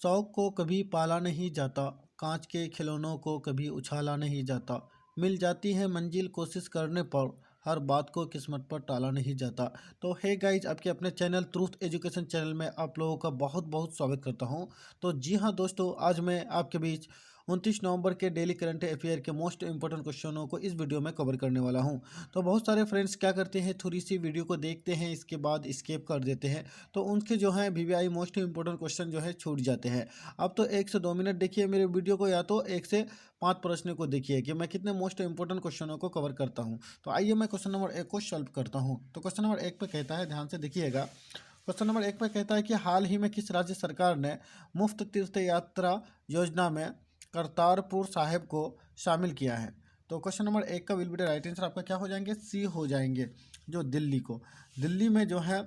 शौक को कभी पाला नहीं जाता, कांच के खिलौनों को कभी उछाला नहीं जाता। मिल जाती है मंजिल कोशिश करने पर, हर बात को किस्मत पर टाला नहीं जाता। तो हे गाइज, आपके अपने चैनल ट्रूथ एजुकेशन चैनल में आप लोगों का बहुत बहुत स्वागत करता हूं। तो जी हाँ दोस्तों, आज मैं आपके बीच 29 नवंबर के डेली करंट अफेयर के मोस्ट इंपॉर्टेंट क्वेश्चनों को इस वीडियो में कवर करने वाला हूं। तो बहुत सारे फ्रेंड्स क्या करते हैं, थोड़ी सी वीडियो को देखते हैं, इसके बाद स्किप कर देते हैं, तो उनके जो है वीवीआई मोस्ट इंपॉर्टेंट क्वेश्चन जो है छूट जाते हैं। अब तो 1 से 2 मिनट देखिए मेरे वीडियो को, या तो 1 से 5 प्रश्न को देखिए कि मैं कितने मोस्ट इंपॉर्टेंट क्वेश्चनों को कवर करता हूँ। तो आइए मैं क्वेश्चन नंबर 1 को सॉल्व करता हूँ। तो क्वेश्चन नंबर 1 पे कहता है, ध्यान से देखिएगा। क्वेश्चन नंबर 1 पे कहता है कि हाल ही में किस राज्य सरकार ने मुफ्त तीर्थ यात्रा योजना में करतारपुर साहिब को शामिल किया है? तो क्वेश्चन नंबर 1 का will be the right answer आपका क्या हो जाएंगे, सी हो जाएंगे। जो दिल्ली में जो है,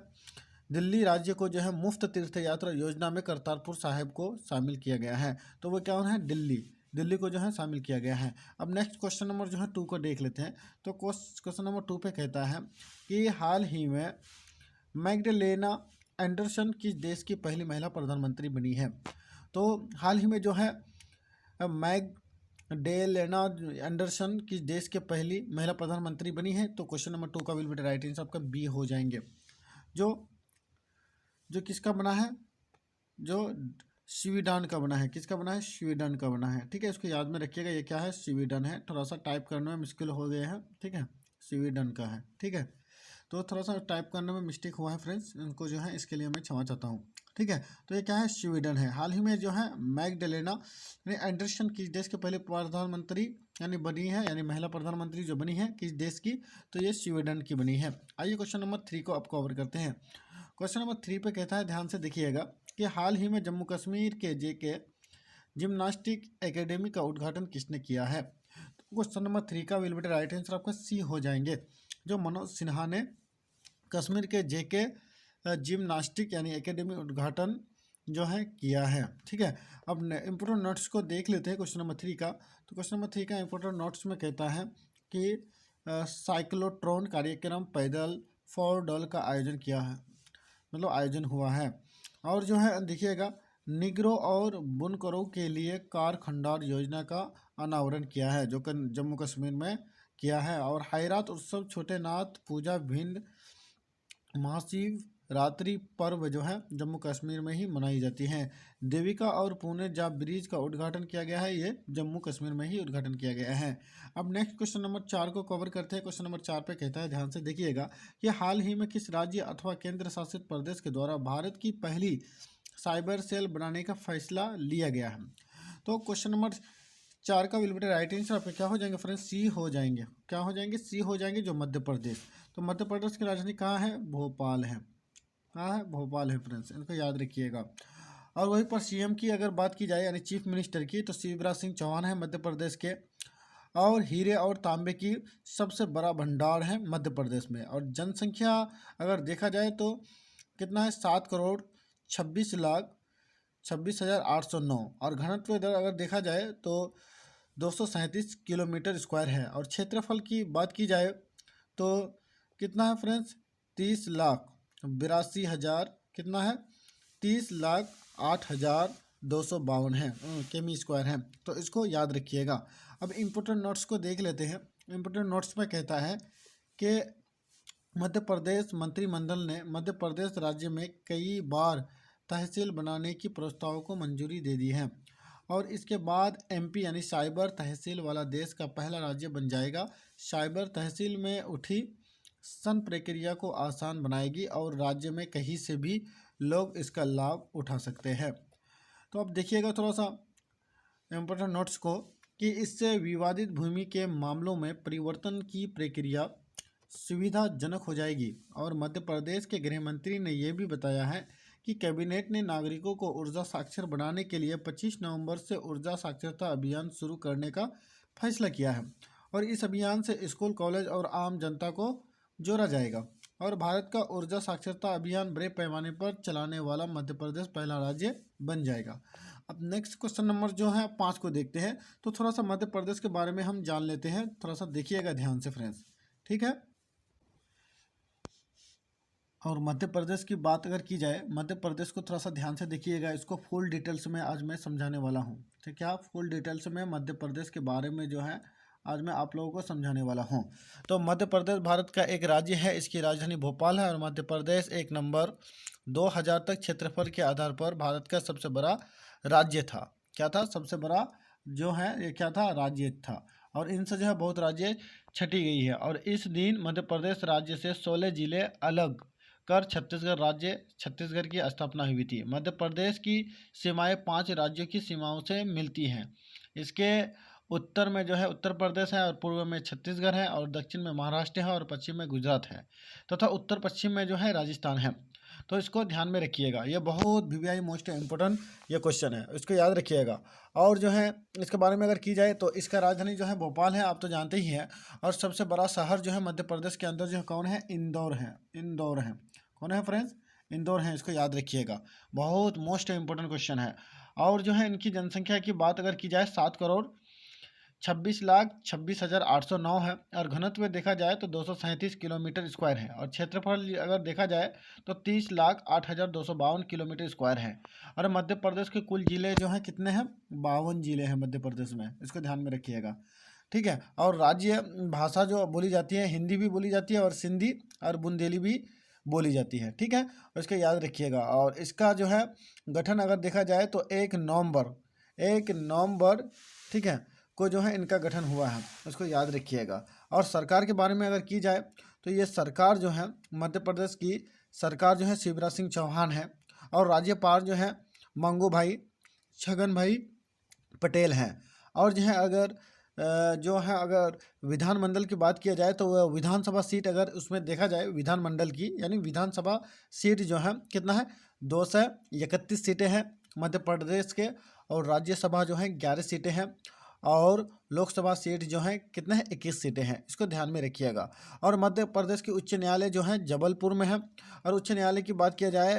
दिल्ली राज्य को जो है मुफ्त तीर्थ यात्रा योजना में करतारपुर साहिब को शामिल किया गया है। तो वो क्या है, दिल्ली को जो है शामिल किया गया है। अब नेक्स्ट क्वेश्चन नंबर जो है 2 को देख लेते हैं। तो क्वेश्चन नंबर 2 पे कहता है कि हाल ही में मैग्डलेना एंडरसन किस देश की पहली महिला प्रधानमंत्री बनी है? तो हाल ही में जो है मैग्डलेना एंडरसन किस देश के पहली महिला प्रधानमंत्री बनी है? तो क्वेश्चन नंबर 2 का will be the right answer आपका बी हो जाएंगे। जो किसका बना है, जो स्वीडन का बना है। किसका बना है? स्वीडन का बना है। ठीक है, इसको याद में रखिएगा, ये क्या है, स्वीडन है। थोड़ा सा टाइप करने में मुश्किल हो गया है, ठीक है, स्वीडन का है। ठीक है, तो थोड़ा सा टाइप करने में मिस्टेक हुआ है फ्रेंड्स, इनको जो है इसके लिए मैं क्षमा चाहता हूँ। ठीक है, तो ये क्या है, स्वीडन है। हाल ही में जो है मैग्डलेना यानी एंडरसन किस देश के पहले प्रधानमंत्री यानी बनी है, यानी महिला प्रधानमंत्री जो बनी है किस देश की? तो ये स्वीडन की बनी है। आइए क्वेश्चन नंबर 3 को आप कवर करते हैं। क्वेश्चन नंबर 3 पे कहता है, ध्यान से देखिएगा कि हाल ही में जम्मू कश्मीर के जेके जिम्नास्टिक एकेडमी का उद्घाटन किसने किया है? तो क्वेश्चन नंबर 3 का will be the right answer आपका सी हो जाएंगे। जो मनोज सिन्हा ने कश्मीर के जेके जिम्नास्टिक यानी एकेडमी उद्घाटन जो है किया है। ठीक है, अब इम्पोर्टेंट नोट्स को देख लेते हैं क्वेश्चन नंबर 3 का। तो क्वेश्चन नंबर 3 का इम्पोर्टेंट नोट्स में कहता है कि साइक्लोट्रॉन कार्यक्रम पैदल फॉर डॉल का आयोजन किया है, मतलब आयोजन हुआ है। और जो है देखिएगा, निगरों और बुनकरों के लिए कार खंडार योजना का अनावरण किया है, जो कि जम्मू कश्मीर में किया है। और हाईरात उत्सव, छोटे नाथ पूजा, भिंड महाशिव रात्रि पर्व जो है जम्मू कश्मीर में ही मनाई जाती हैं। देविका और पुणे जा ब्रिज का उद्घाटन किया गया है, ये जम्मू कश्मीर में ही उद्घाटन किया गया है। अब नेक्स्ट क्वेश्चन नंबर 4 को कवर करते हैं। क्वेश्चन नंबर 4 पे कहता है, ध्यान से देखिएगा कि हाल ही में किस राज्य अथवा केंद्र शासित प्रदेश के द्वारा भारत की पहली साइबर सेल बनाने का फैसला लिया गया है? तो क्वेश्चन नंबर 4 का will be the right answer आपके क्या हो जाएंगे फ्रेंड्स, सी हो जाएंगे। क्या हो जाएंगे? सी हो जाएंगे। जो मध्य प्रदेश, तो मध्य प्रदेश की राजधानी कहाँ है? भोपाल है। कहाँ है? भोपाल है फ्रेंड्स, इनको याद रखिएगा। और वहीं पर सीएम की अगर बात की जाए यानी चीफ मिनिस्टर की, तो शिवराज सिंह चौहान है मध्य प्रदेश के। और हीरे और तांबे की सबसे बड़ा भंडार है मध्य प्रदेश में। और जनसंख्या अगर देखा जाए तो कितना है, 7,26,26,809। और घनत्व दर अगर देखा जाए तो 237 किलोमीटर स्क्वायर है। और क्षेत्रफल की बात की जाए तो कितना है फ्रेंड्स, 30,82,000, कितना है, 30,08,252 है किमी स्क्वायर है। तो इसको याद रखिएगा। अब इम्पोर्टेंट नोट्स को देख लेते हैं। इम्पोर्टेंट नोट्स में कहता है कि मध्य प्रदेश मंत्रिमंडल ने मध्य प्रदेश राज्य में कई बार तहसील बनाने की प्रस्ताव को मंजूरी दे दी है। और इसके बाद एमपी यानी साइबर तहसील वाला देश का पहला राज्य बन जाएगा। साइबर तहसील में उठी सन प्रक्रिया को आसान बनाएगी और राज्य में कहीं से भी लोग इसका लाभ उठा सकते हैं। तो अब देखिएगा थोड़ा सा इम्पोर्टेंट नोट्स को, कि इससे विवादित भूमि के मामलों में परिवर्तन की प्रक्रिया सुविधाजनक हो जाएगी। और मध्य प्रदेश के गृह मंत्री ने यह भी बताया है कि कैबिनेट ने नागरिकों को ऊर्जा साक्षर बनाने के लिए 25 नवंबर से ऊर्जा साक्षरता अभियान शुरू करने का फैसला किया है। और इस अभियान से स्कूल, कॉलेज और आम जनता को जोड़ा जाएगा। और भारत का ऊर्जा साक्षरता अभियान बड़े पैमाने पर चलाने वाला मध्य प्रदेश पहला राज्य बन जाएगा। अब नेक्स्ट क्वेश्चन नंबर जो है 5 को देखते हैं। तो थोड़ा सा मध्य प्रदेश के बारे में हम जान लेते हैं, थोड़ा सा देखिएगा ध्यान से फ्रेंड्स। ठीक है, और मध्य प्रदेश की बात अगर की जाए, मध्य प्रदेश को थोड़ा सा ध्यान से देखिएगा, इसको फुल डिटेल्स में आज मैं समझाने वाला हूँ। ठीक है, फुल डिटेल्स में मध्य प्रदेश के बारे में जो है आज मैं आप लोगों को समझाने वाला हूँ। तो मध्य प्रदेश भारत का एक राज्य है, इसकी राजधानी भोपाल है और मध्य प्रदेश एक नंबर 2000 तक क्षेत्रफल के आधार पर भारत का सबसे बड़ा राज्य था। क्या था? सबसे बड़ा जो है ये क्या था? राज्य था। और इनसे जो है बहुत राज्य छटी गई है। और इस दिन मध्य प्रदेश राज्य से 16 जिले अलग कर छत्तीसगढ़ की स्थापना हुई थी। मध्य प्रदेश की सीमाएं 5 राज्यों की सीमाओं से मिलती हैं। इसके उत्तर में जो है उत्तर प्रदेश है और पूर्व में छत्तीसगढ़ है और दक्षिण में महाराष्ट्र है और पश्चिम में गुजरात है तथा उत्तर पश्चिम में जो है राजस्थान है। तो इसको ध्यान में रखिएगा, ये बहुत वीवीआई मोस्ट इम्पोर्टेंट ये क्वेश्चन है, इसको याद रखिएगा। और जो है इसके बारे में अगर की जाए तो इसका राजधानी जो है भोपाल है, आप तो जानते ही हैं। और सबसे बड़ा शहर जो है मध्य प्रदेश के अंदर जो है कौन है? इंदौर है। इंदौर है। कौन है फ्रेंड्स? इंदौर है, इसको याद रखिएगा, बहुत मोस्ट इंपोर्टेंट क्वेश्चन है। और जो है इनकी जनसंख्या की बात अगर की जाए 7,26,26,809 है और घनत्व देखा जाए तो 237 किलोमीटर स्क्वायर है और क्षेत्रफल अगर देखा जाए तो 30,08,252 किलोमीटर स्क्वायर है। और मध्य प्रदेश के कुल जिले जो हैं कितने हैं? 52 जिले हैं मध्य प्रदेश में, इसको ध्यान में रखिएगा। ठीक है, और राज्य भाषा जो बोली जाती है, हिंदी भी बोली जाती है और सिंधी और बुंदेली भी बोली जाती है। ठीक है, और इसको याद रखिएगा। और इसका जो है गठन अगर देखा जाए तो 1 नवंबर ठीक है को जो है इनका गठन हुआ है, उसको याद रखिएगा। और सरकार के बारे में अगर की जाए तो ये सरकार जो है मध्य प्रदेश की सरकार जो है शिवराज सिंह चौहान है और राज्यपाल जो है मंगू भाई छगन भाई पटेल हैं। और जो है अगर विधानमंडल की बात किया जाए तो वह विधानसभा सीट अगर उसमें देखा जाए विधानमंडल की यानी विधानसभा सीट जो है कितना है? 231 सीटें हैं मध्य प्रदेश के। और राज्यसभा जो है 11 सीटें हैं और लोकसभा सीट जो है कितने हैं? 21 सीटें हैं, इसको ध्यान में रखिएगा। और मध्य प्रदेश की उच्च न्यायालय जो है जबलपुर में है। और उच्च न्यायालय की बात किया जाए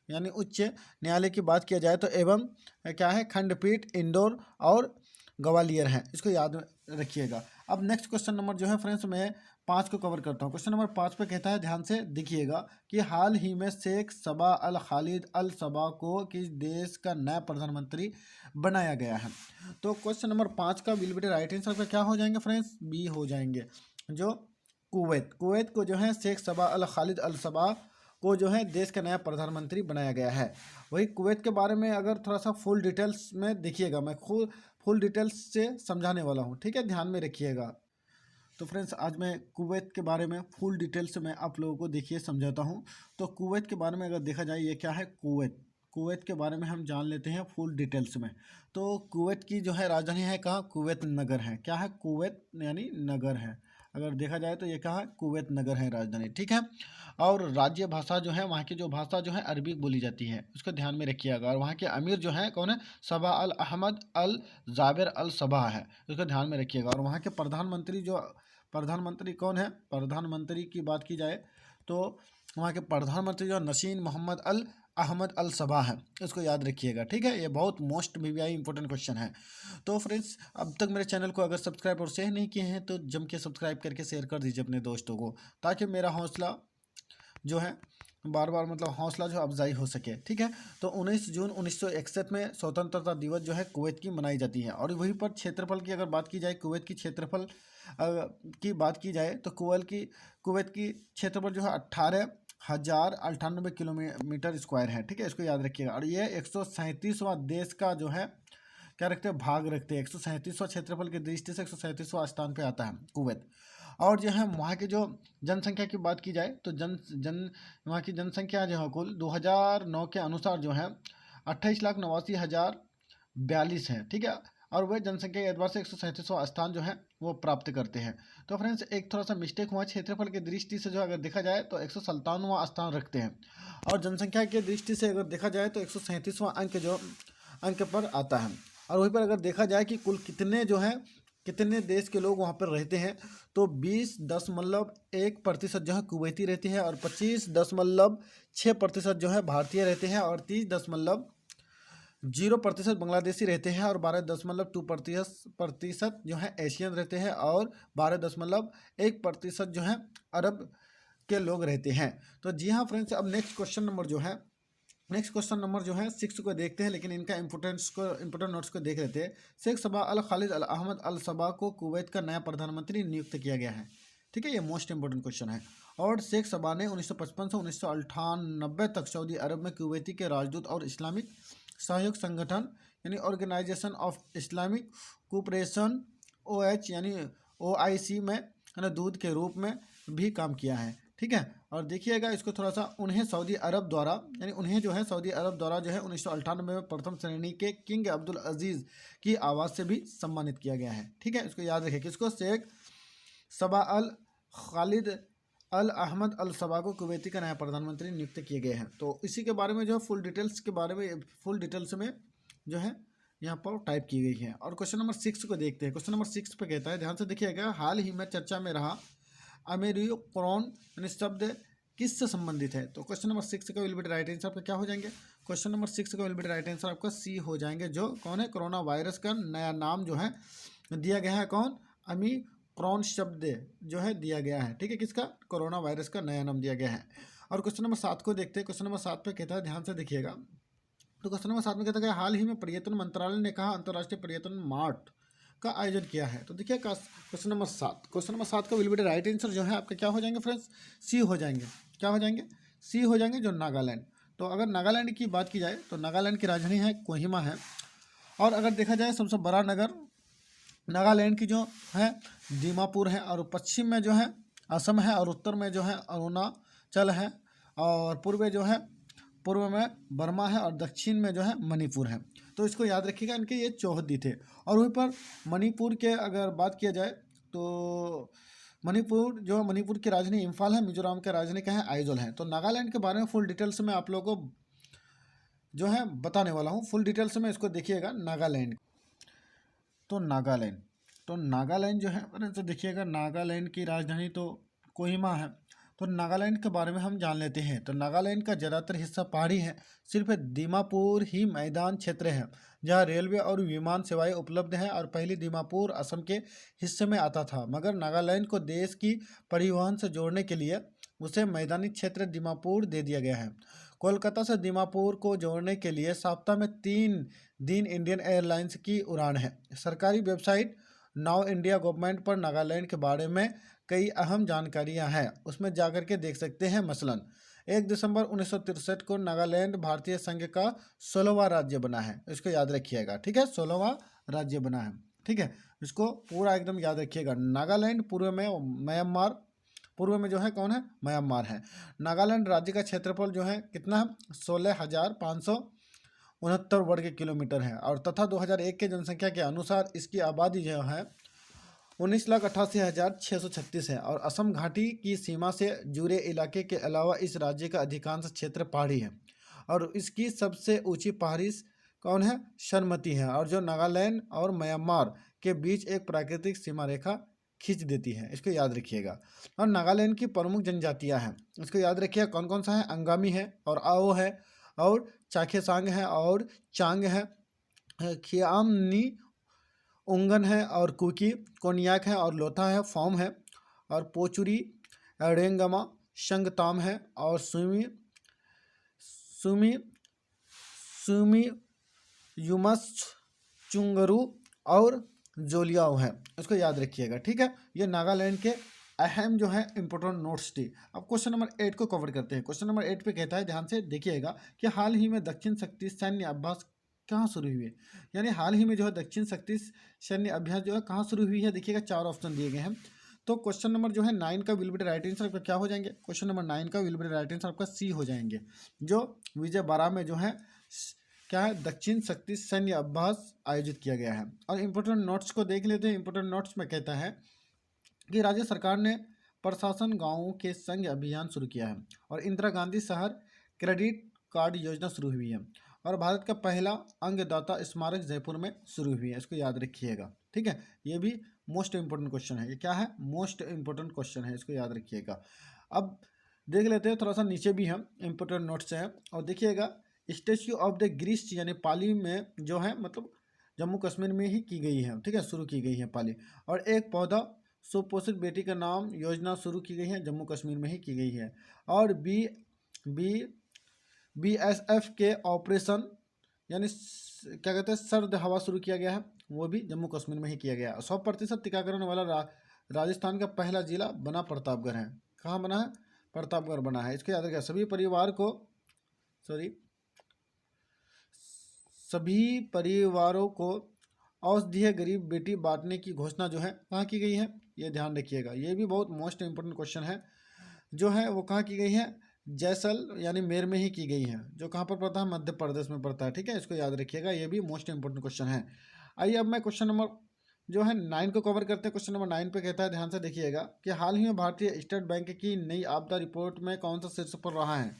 यानी उच्च न्यायालय की बात किया जाए तो एवं क्या है? खंडपीठ इंदौर और ग्वालियर है, इसको याद रखिएगा। अब नेक्स्ट क्वेश्चन नंबर जो है फ्रेंड्स मैं 5 को कवर करता हूँ। क्वेश्चन नंबर 5 पे कहता है, ध्यान से देखिएगा कि हाल ही में शेख सबा अल खालिद अल सबा को किस देश का नया प्रधानमंत्री बनाया गया है? तो क्वेश्चन नंबर 5 का विल बी राइट आंसर का क्या हो जाएंगे फ्रेंड्स? बी हो जाएंगे, जो कुवैत को जो है शेख सबा अल खालिद अल सबा को जो है देश का नया प्रधानमंत्री बनाया गया है। वही कुवैत के बारे में अगर थोड़ा सा फुल डिटेल्स में देखिएगा, मैं खुद फुल डिटेल्स से समझाने वाला हूँ। ठीक है, ध्यान में रखिएगा। तो फ्रेंड्स आज मैं कुवैत के बारे में फुल डिटेल्स में आप लोगों को देखिए समझाता हूँ। तो कुवैत के बारे में अगर देखा जाए ये क्या है? कुवैत के बारे में हम जान लेते हैं फुल डिटेल्स में। तो कुवैत की जो है राजधानी है कहाँ? कुवैत नगर है। क्या है? कुवैत यानी नगर है। अगर देखा जाए तो ये कहाँ? कुवैत नगर है राजधानी। ठीक है, और राज्य भाषा जो है वहाँ की जो भाषा जो है अरबी बोली जाती है, उसको ध्यान में रखिएगा। और वहाँ के अमीर जो है कौन है? सबा अल अहमद अल जाबिर अल सबा है, उसको ध्यान में रखिएगा। और वहाँ के प्रधानमंत्री कौन है? प्रधानमंत्री की बात की जाए तो वहाँ के प्रधानमंत्री जो नसीन मोहम्मद अल अहमद अल सबा है, इसको याद रखिएगा। ठीक है, ये बहुत मोस्ट वीवीआई इंपॉर्टेंट क्वेश्चन है। तो फ्रेंड्स अब तक मेरे चैनल को अगर सब्सक्राइब और शेयर नहीं किए हैं तो जम के सब्सक्राइब करके शेयर कर दीजिए अपने दोस्तों को, ताकि मेरा हौसला जो है बार बार मतलब हौसला जो अफजाई हो सके। ठीक है, तो 19 जून 1961 में स्वतंत्रता दिवस जो है कुवैत की मनाई जाती है। और वहीं पर क्षेत्रफल की अगर बात की जाए, कुवैत की क्षेत्रफल की बात की जाए तो कुवैत की क्षेत्रफल जो है 18,098 किलोमीटर स्क्वायर है। ठीक है, इसको याद रखिएगा। और ये 137वां देश का जो है क्या रखते हैं? भाग रखते हैं। 137वां क्षेत्रफल की दृष्टि से 137वां स्थान पे आता है कुवैत। और जो है वहाँ की जो जनसंख्या की बात की जाए तो वहाँ की जनसंख्या जो है कुल 2009 के अनुसार जो है 28,89,042 है। ठीक है, और वह जनसंख्या के एतबार से 137वां स्थान जो है वो प्राप्त करते हैं। तो फ्रेंड्स एक थोड़ा सा मिस्टेक हुआ, क्षेत्रफल की दृष्टि से जो अगर देखा जाए तो 157वां स्थान रखते हैं और जनसंख्या की दृष्टि से अगर देखा जाए तो 137वां अंक पर आता है। और वहीं पर अगर देखा जाए कि कुल कितने देश के लोग वहाँ पर रहते हैं तो 20.1% जो है कुवैती रहती है और 25.6% जो है भारतीय रहते हैं और 30.0% बांग्लादेशी रहते हैं और 12.2% जो है एशियन रहते हैं और 12.1% जो है अरब के लोग रहते हैं। तो जी हाँ फ्रेंड्स, अब नेक्स्ट क्वेश्चन नंबर जो है 6 को देखते हैं, लेकिन इनका इंपोर्टेंट नोट्स को देख लेते हैं। शेख सबा अल खालिद अल अहमद अल सबा को कुवैत का नया प्रधानमंत्री नियुक्त किया गया है। ठीक है, ये मोस्ट इंपोर्टेंट क्वेश्चन है। और शेख सबा ने 1955 से 1998 तक सऊदी अरब में कुवैती के राजदूत और इस्लामिक सहयोग संगठन यानी Organisation of Islamic Cooperation OH यानी OIC में है ना दूत के रूप में भी काम किया है। ठीक है, और देखिएगा इसको थोड़ा सा, उन्हें सऊदी अरब द्वारा जो है 1998 में प्रथम श्रेणी के किंग अब्दुल अजीज़ की आवाज़ से भी सम्मानित किया गया है। ठीक है, इसको याद रखें, किसको? शेख सबा अल खालिद अल अहमद अल सबा को कुवैती का नया प्रधानमंत्री नियुक्त किए गए हैं। तो इसी के बारे में जो है फुल डिटेल्स में जो है यहाँ पर टाइप की गई है। और क्वेश्चन नंबर 6 को देखते हैं। क्वेश्चन नंबर 6 पे कहता है, ध्यान से देखिएगा, हाल ही में चर्चा में रहा अमेरियोक्रोन यानी शब्द किससे संबंधित है? तो क्वेश्चन नंबर 6 का विल बी राइट आंसर आपका क्या हो जाएंगे? क्वेश्चन नंबर 6 का विल बी राइट आंसर आपका सी हो जाएंगे। जो कौन है? कोरोना वायरस का नया नाम जो है दिया गया है, कौन? ओमिक्रॉन शब्द जो है दिया गया है। ठीक है, किसका? कोरोना वायरस का नया नाम दिया गया है। और क्वेश्चन नंबर 7 को देखते हैं। क्वेश्चन नंबर 7 पे कहता है, ध्यान से देखिएगा, तो क्वेश्चन नंबर 7 में कहता है हाल ही में पर्यटन मंत्रालय ने कहा अंतर्राष्ट्रीय पर्यटन मार्ट का आयोजन किया है। तो देखिए क्वेश्चन नंबर 7 का विल बी राइट आंसर जो है आपका क्या हो जाएंगे फ्रेंड्स? सी हो जाएंगे। क्या हो जाएंगे? सी हो जाएंगे, जो नागालैंड। तो अगर नागालैंड की बात की जाए तो नागालैंड की राजधानी है कोहिमा है। और अगर देखा जाए सबसे बड़ा नगर नागालैंड की जो है दीमापुर है, और पश्चिम में जो है असम है, और उत्तर में जो है अरुणाचल है, और पूर्व में बर्मा है, और दक्षिण में जो है मणिपुर है। तो इसको याद रखिएगा, इनके ये चौहद्दी थे। और वहीं पर मणिपुर के अगर बात किया जाए तो मणिपुर की राजधानी इम्फाल है, मिजोरम की राजधानी क्या है? आइजोल है। तो नागालैंड के बारे में फुल डिटेल्स में आप लोगों को जो है बताने वाला हूँ, फुल डिटेल्स में इसको देखिएगा। नागालैंड जो है तो देखिएगा, नागालैंड की राजधानी तो कोहिमा है। तो नागालैंड के बारे में हम जान लेते हैं। तो नागालैंड का ज़्यादातर हिस्सा पहाड़ी है, सिर्फ दीमापुर ही मैदान क्षेत्र है जहां रेलवे और विमान सेवाएं उपलब्ध हैं। और पहले दीमापुर असम के हिस्से में आता था, मगर नागालैंड को देश की परिवहन से जोड़ने के लिए उसे मैदानी क्षेत्र दीमापुर दे दिया गया है। कोलकाता से दीमापुर को जोड़ने के लिए सप्ताह में 3 दिन इंडियन एयरलाइंस की उड़ान है। सरकारी वेबसाइट नाउ इंडिया गवर्नमेंट पर नागालैंड के बारे में कई अहम जानकारियां हैं, उसमें जाकर के देख सकते हैं। मसलन 1 दिसंबर 1963 को नागालैंड भारतीय संघ का 16वां राज्य बना है। इसको याद रखिएगा। ठीक है, 16वां राज्य बना है। ठीक है, इसको पूरा एकदम याद रखिएगा। नागालैंड पूर्व में जो है कौन है? म्यांमार है। नागालैंड राज्य का क्षेत्रफल जो है कितना है? 16,569 वर्ग किलोमीटर है। और तथा 2001 के जनसंख्या के अनुसार इसकी आबादी जो है 19,88,636 है। और असम घाटी की सीमा से जुड़े इलाके के अलावा इस राज्य का अधिकांश क्षेत्र पहाड़ी है। और इसकी सबसे ऊंची पहाड़ी कौन है? सरमती है, और जो नागालैंड और म्यांमार के बीच एक प्राकृतिक सीमा रेखा खींच देती है। इसको याद रखिएगा। और नागालैंड की प्रमुख जनजातियां हैं, इसको याद रखिएगा। कौन कौन सा है? अंगामी है, और आओ है, और चाखेसांग है, और चांग है, खियामनी उंगन है, और कुकी, कोनियाक है, और लोथा है, फॉर्म है, और पोचुरी, रेंगमा, शंगताम है, और सुमी युमस, चुंगरू और जोलियाओ है। इसको याद रखिएगा। ठीक है, ये नागालैंड के अहम जो है इंपोर्टेंट नोट्स थी। अब क्वेश्चन नंबर 8 को कवर करते हैं। क्वेश्चन नंबर 8 पे कहता है, ध्यान से देखिएगा, कि हाल ही में दक्षिण शक्ति सैन्य अभ्यास कहाँ शुरू हुई है? यानी हाल ही में जो है दक्षिण शक्ति सैन्य अभ्यास जो है कहाँ शुरू हुई है? देखिएगा 4 ऑप्शन दिए गए हैं। तो क्वेश्चन नंबर जो है 9 का विल बी राइट आंसर आपका क्या हो जाएंगे? क्वेश्चन नंबर 9 का विल बी राइट आंसर आपका सी हो जाएंगे। जो विजयवाड़ा में जो है क्या है? दक्षिण शक्ति सैन्य अभ्यास आयोजित किया गया है। और इम्पोर्टेंट नोट्स को देख लेते हैं। इम्पोर्टेंट नोट्स में कहता है कि राज्य सरकार ने प्रशासन गांवों के संग अभियान शुरू किया है, और इंदिरा गांधी शहर क्रेडिट कार्ड योजना शुरू हुई है, और भारत का पहला अंगदाता स्मारक जयपुर में शुरू हुई है। इसको याद रखिएगा। ठीक है, ये भी मोस्ट इंपोर्टेंट क्वेश्चन है। ये क्या है? मोस्ट इंपोर्टेंट क्वेश्चन है, इसको याद रखिएगा। अब देख लेते हैं, थोड़ा सा नीचे भी हम इंपोर्टेंट नोट्स हैं। और देखिएगा, स्टैच्यू ऑफ द ग्रीस यानी पाली में जो है मतलब जम्मू कश्मीर में ही की गई है। ठीक है, शुरू की गई है पाली। और एक पौधा सुपोषित बेटी का नाम योजना शुरू की गई है, जम्मू कश्मीर में ही की गई है। और बी BSF के ऑपरेशन यानी क्या कहते हैं सर्द हवा शुरू किया गया है, वो भी जम्मू कश्मीर में ही किया गया है। 100% टीकाकरण वाला राजस्थान का पहला जिला बना प्रतापगढ़ है। कहाँ बना है? प्रतापगढ़ बना है। इसको याद रखिए। सभी परिवारों को औषधीय गरीब बेटी बांटने की घोषणा जो है कहाँ की गई है, ये ध्यान रखिएगा। ये भी बहुत मोस्ट इंपोर्टेंट क्वेश्चन है जो है वो कहाँ की गई है, जैसल यानी मेर में ही की गई है, जो कहाँ पर पड़ता है, मध्य प्रदेश में पड़ता है। ठीक है, इसको याद रखिएगा, ये भी मोस्ट इंपोर्टेंट क्वेश्चन है। आइए अब मैं क्वेश्चन नंबर जो है 9 को कवर करते हैं। क्वेश्चन नंबर 9 पे कहता है, ध्यान से देखिएगा कि हाल ही में भारतीय स्टेट बैंक की नई आपदा रिपोर्ट में कौन सा शीर्ष पर रहा है।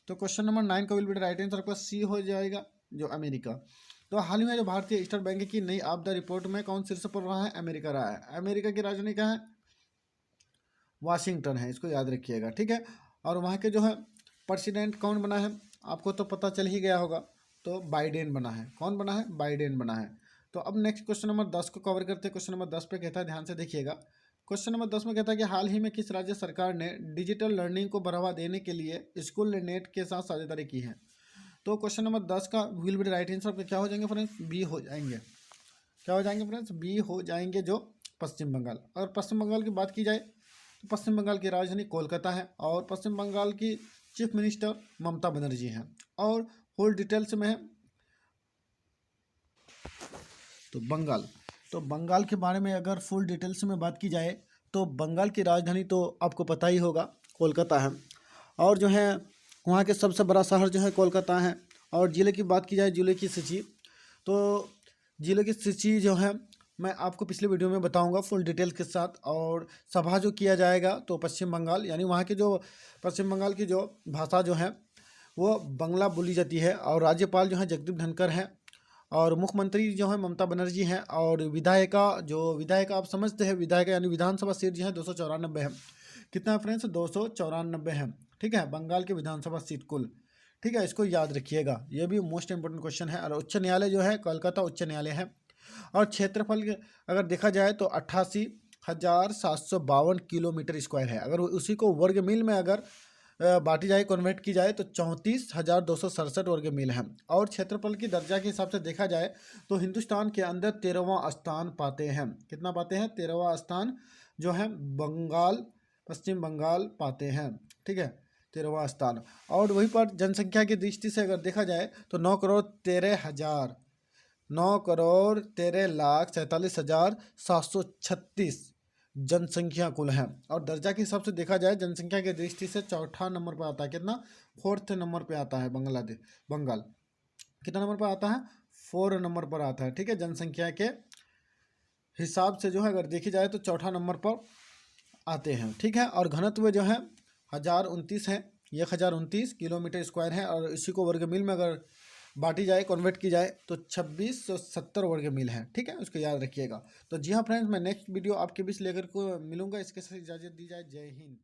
तो क्वेश्चन नंबर 9 का विल बी राइट आंसर आपका सी हो जाएगा, जो अमेरिका। तो हाल ही में जो भारतीय स्टेट बैंक की नई आपदा रिपोर्ट में कौन शीर्ष पर रहा है, अमेरिका रहा है। अमेरिका की राजधानी क्या है, वाशिंगटन है, इसको याद रखिएगा। ठीक है, और वहाँ के जो है प्रेसिडेंट कौन बना है, आपको तो पता चल ही गया होगा, तो बाइडेन बना है। कौन बना है, बाइडेन बना है। तो अब नेक्स्ट क्वेश्चन नंबर 10 को कवर करते हैं। क्वेश्चन नंबर 10 पे कहता है, ध्यान से देखिएगा। क्वेश्चन नंबर 10 में कहता है कि हाल ही में किस राज्य सरकार ने डिजिटल लर्निंग को बढ़ावा देने के लिए स्कूल नेट के साथ साझेदारी की है। तो क्वेश्चन नंबर 10 का विल बी राइट आंसर क्या हो जाएंगे फ्रेंड्स, बी हो जाएंगे। क्या हो जाएंगे फ्रेंड्स, बी हो जाएंगे, जो पश्चिम बंगाल। अगर पश्चिम बंगाल की बात की जाए तो पश्चिम बंगाल की राजधानी कोलकाता है और पश्चिम बंगाल की चीफ मिनिस्टर ममता बनर्जी हैं। और फुल डिटेल्स में है तो बंगाल के बारे में अगर फुल डिटेल्स में बात की जाए तो बंगाल की राजधानी तो आपको पता ही होगा, कोलकाता है। और जो है वहाँ के सबसे बड़ा शहर जो है कोलकाता है। और ज़िले की बात की जाए, ज़िले की सूची, तो ज़िले की सूची जो है मैं आपको पिछले वीडियो में बताऊंगा फुल डिटेल के साथ। और सभा जो किया जाएगा तो पश्चिम बंगाल, यानी वहाँ के जो पश्चिम बंगाल की जो भाषा जो है वो बंगला बोली जाती है। और राज्यपाल जो है जगदीप धनखड़ है और मुख्यमंत्री जो है ममता बनर्जी हैं। और विधायिका आप समझते हैं, विधायिका यानी विधानसभा सीट जो है 294 है। कितना है फ्रेंड्स, 294 है। ठीक है, बंगाल के विधानसभा सीट कुल। ठीक है, इसको याद रखिएगा, ये भी मोस्ट इंपोर्टेंट क्वेश्चन है। और उच्च न्यायालय जो है कोलकाता उच्च न्यायालय है। और क्षेत्रफल अगर देखा जाए तो 88,752 किलोमीटर स्क्वायर है। अगर उसी को वर्ग मील में अगर बांटी जाए, कन्वर्ट की जाए तो 34,267 वर्ग मील है। और क्षेत्रफल की दर्जा के हिसाब से देखा जाए तो हिंदुस्तान के अंदर 13वां स्थान पाते हैं। कितना पाते हैं, 13वां स्थान जो है बंगाल, पश्चिम बंगाल पाते हैं। ठीक है, 13वां स्थान। और वहीं पर जनसंख्या की दृष्टि से अगर देखा जाए तो 9,13,47,736 जनसंख्या कुल है। और दर्जा के हिसाब से देखा जाए जनसंख्या की दृष्टि से चौथा नंबर पर आता है। कितना, 4th नंबर पे आता है बंगाल। कितना नंबर पर आता है, 4 नंबर पर आता है। ठीक है, जनसंख्या के हिसाब से जो है अगर देखी जाए तो चौथा नंबर पर आते हैं। ठीक है, और घनत्व जो है 1029 है, 1029 किलोमीटर स्क्वायर है। और इसी को वर्ग मील में अगर बांटी जाए, कन्वर्ट की जाए तो 2670 वर्ग मील है। ठीक है, उसको याद रखिएगा। तो जी हाँ फ्रेंड्स, मैं नेक्स्ट वीडियो आपके बीच लेकर को मिलूंगा। इसके साथ इजाज़त दी जाए। जय हिंद।